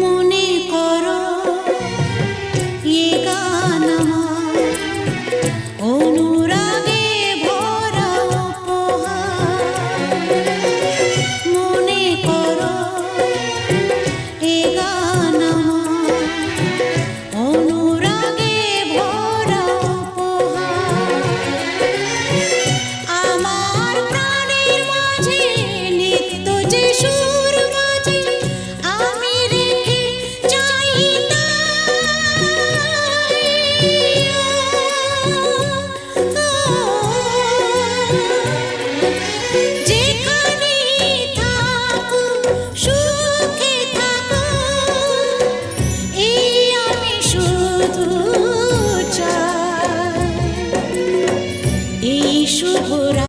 মনে করো এ গান আমার অনুরাগে ভরা উপহার। মনে করো এ গান আমার অনুরাগে ভরা উপহার। আমার প্রাণের মাঝে নিত্য যে সুর বাজে আমি রেখে যাই তাই। যে